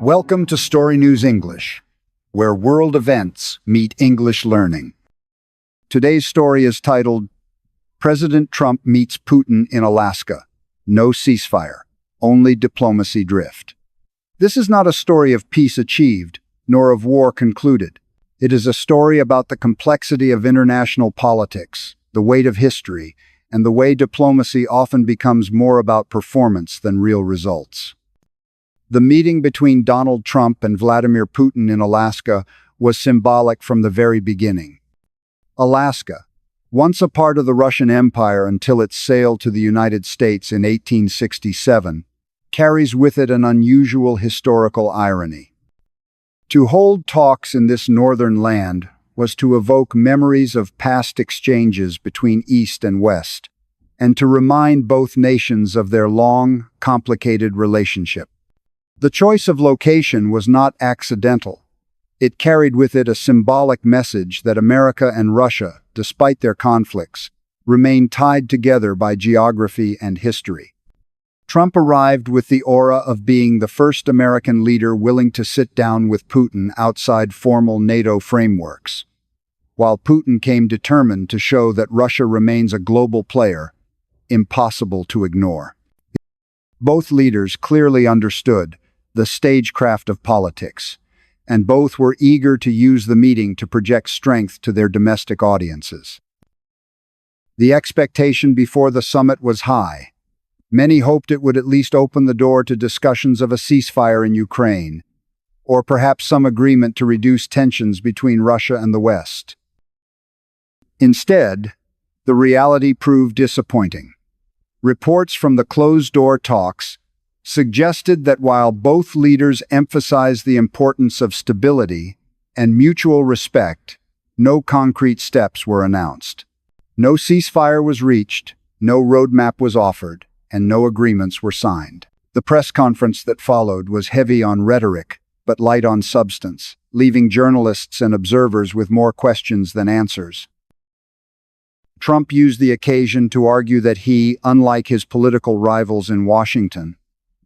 Welcome to StoryNews English, where world events meet English learning. Today's story is titled, President Trump Meets Putin in Alaska. No ceasefire, only diplomacy drift. This is not a story of peace achieved, nor of war concluded. It is a story about the complexity of international politics, the weight of history, and the way diplomacy often becomes more about performance than real results. The meeting between Donald Trump and Vladimir Putin in Alaska was symbolic from the very beginning. Alaska, once a part of the Russian Empire until its sale to the United States in 1867, carries with it an unusual historical irony. To hold talks in this northern land was to evoke memories of past exchanges between East and West, and to remind both nations of their long, complicated relationship. The choice of location was not accidental. It carried with it a symbolic message that America and Russia, despite their conflicts, remain tied together by geography and history. Trump arrived with the aura of being the first American leader willing to sit down with Putin outside formal NATO frameworks, while Putin came determined to show that Russia remains a global player, impossible to ignore. Both leaders clearly understood the stagecraft of politics, and both were eager to use the meeting to project strength to their domestic audiences. The expectation before the summit was high. Many hoped it would at least open the door to discussions of a ceasefire in Ukraine, or perhaps some agreement to reduce tensions between Russia and the West. Instead, the reality proved disappointing. Reports from the closed-door talks suggested that while both leaders emphasized the importance of stability and mutual respect, no concrete steps were announced. No ceasefire was reached, no roadmap was offered, and no agreements were signed. The press conference that followed was heavy on rhetoric, but light on substance, leaving journalists and observers with more questions than answers. Trump used the occasion to argue that he, unlike his political rivals in Washington,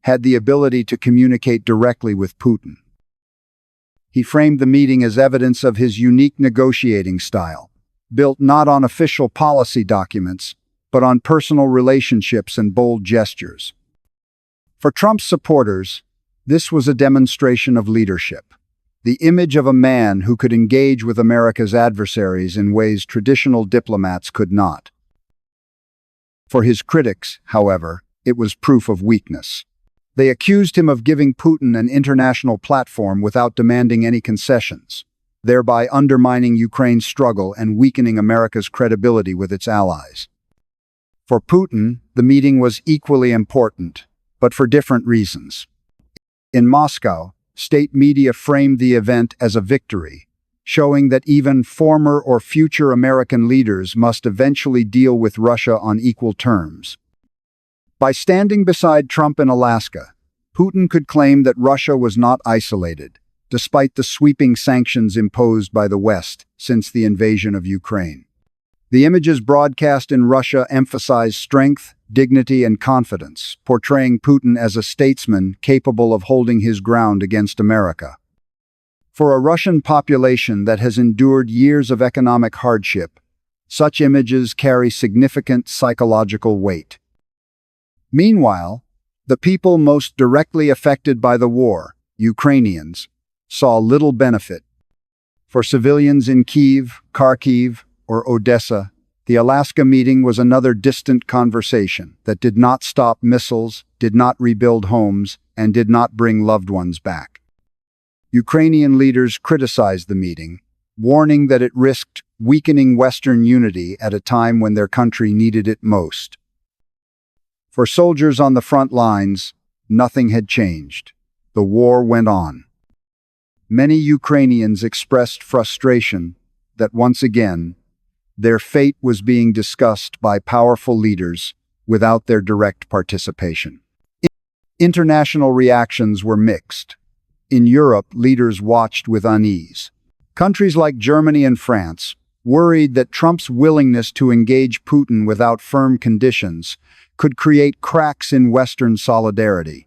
had the ability to communicate directly with Putin. He framed the meeting as evidence of his unique negotiating style, built not on official policy documents, but on personal relationships and bold gestures. For Trump's supporters, this was a demonstration of leadership, the image of a man who could engage with America's adversaries in ways traditional diplomats could not. For his critics, however, it was proof of weakness. They accused him of giving Putin an international platform without demanding any concessions, thereby undermining Ukraine's struggle and weakening America's credibility with its allies. For Putin, the meeting was equally important, but for different reasons. In Moscow, state media framed the event as a victory, showing that even former or future American leaders must eventually deal with Russia on equal terms. By standing beside Trump in Alaska, Putin could claim that Russia was not isolated, despite the sweeping sanctions imposed by the West since the invasion of Ukraine. The images broadcast in Russia emphasized strength, dignity, and confidence, portraying Putin as a statesman capable of holding his ground against America. For a Russian population that has endured years of economic hardship, such images carry significant psychological weight. Meanwhile, the people most directly affected by the war, Ukrainians, saw little benefit. For civilians in Kyiv, Kharkiv, or Odessa, the Alaska meeting was another distant conversation that did not stop missiles, did not rebuild homes, and did not bring loved ones back. Ukrainian leaders criticized the meeting, warning that it risked weakening Western unity at a time when their country needed it most. For soldiers on the front lines, nothing had changed. The war went on. Many Ukrainians expressed frustration that once again, their fate was being discussed by powerful leaders without their direct participation. International reactions were mixed. In Europe, leaders watched with unease. Countries like Germany and France worried that Trump's willingness to engage Putin without firm conditions could create cracks in Western solidarity.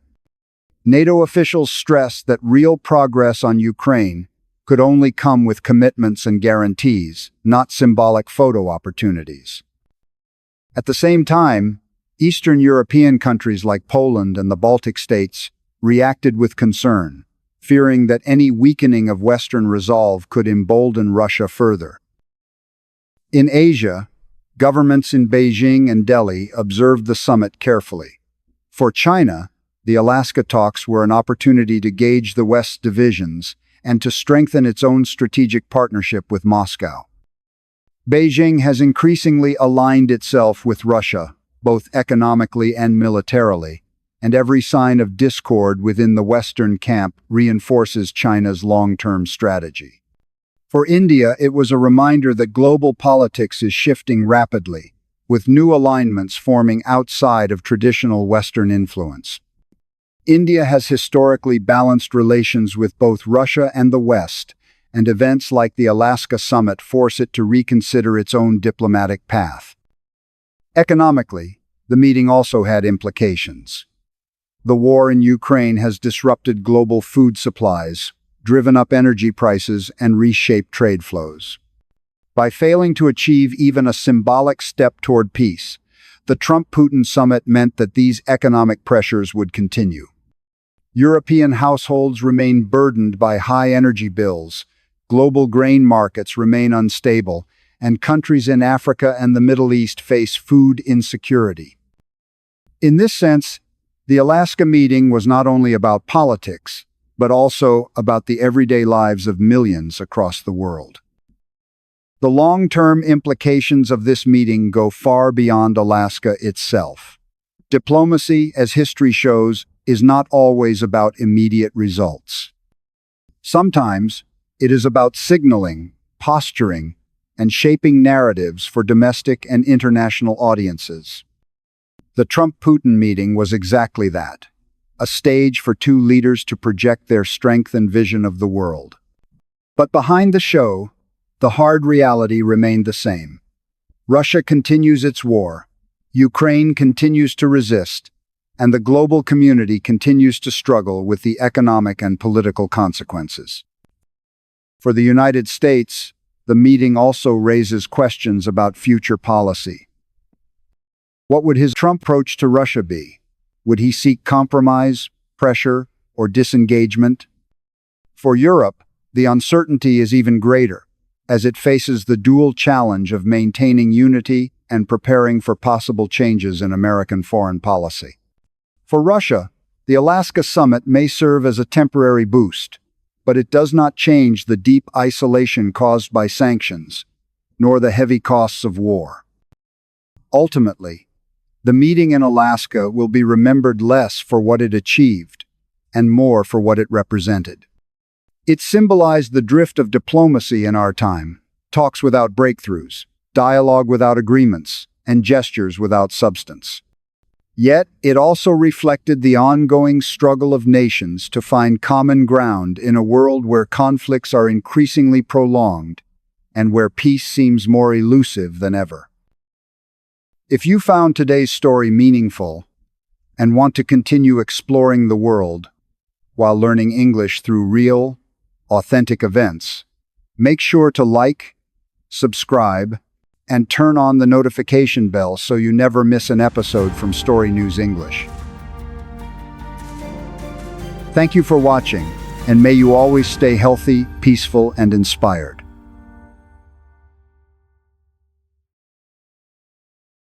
NATO officials stressed that real progress on Ukraine could only come with commitments and guarantees, not symbolic photo opportunities. At the same time, Eastern European countries like Poland and the Baltic states reacted with concern, fearing that any weakening of Western resolve could embolden Russia further. In Asia, governments in Beijing and Delhi observed the summit carefully. For China, the Alaska talks were an opportunity to gauge the West's divisions and to strengthen its own strategic partnership with Moscow. Beijing has increasingly aligned itself with Russia, both economically and militarily, and every sign of discord within the Western camp reinforces China's long-term strategy. For India, it was a reminder that global politics is shifting rapidly, with new alignments forming outside of traditional Western influence. India has historically balanced relations with both Russia and the West, and events like the Alaska summit force it to reconsider its own diplomatic path. Economically, the meeting also had implications. The war in Ukraine has disrupted global food supplies, driven up energy prices, and reshaped trade flows. By failing to achieve even a symbolic step toward peace, the Trump-Putin summit meant that these economic pressures would continue. European households remain burdened by high energy bills, global grain markets remain unstable, and countries in Africa and the Middle East face food insecurity. In this sense, the Alaska meeting was not only about politics, but also about the everyday lives of millions across the world. The long-term implications of this meeting go far beyond Alaska itself. Diplomacy, as history shows, is not always about immediate results. Sometimes, it is about signaling, posturing, and shaping narratives for domestic and international audiences. The Trump-Putin meeting was exactly that, a stage for two leaders to project their strength and vision of the world. But behind the show, the hard reality remained the same. Russia continues its war, Ukraine continues to resist, and the global community continues to struggle with the economic and political consequences. For the United States, the meeting also raises questions about future policy. What would his Trump approach to Russia be? Would he seek compromise, pressure, or disengagement? For Europe, the uncertainty is even greater, as it faces the dual challenge of maintaining unity and preparing for possible changes in American foreign policy. For Russia, the Alaska summit may serve as a temporary boost, but it does not change the deep isolation caused by sanctions, nor the heavy costs of war. Ultimately, the meeting in Alaska will be remembered less for what it achieved, and more for what it represented. It symbolized the drift of diplomacy in our time, talks without breakthroughs, dialogue without agreements, and gestures without substance. Yet, it also reflected the ongoing struggle of nations to find common ground in a world where conflicts are increasingly prolonged and where peace seems more elusive than ever. If you found today's story meaningful and want to continue exploring the world while learning English through real, authentic events, make sure to like, subscribe, and turn on the notification bell so you never miss an episode from StoryNews English. Thank you for watching, and may you always stay healthy, peaceful, and inspired.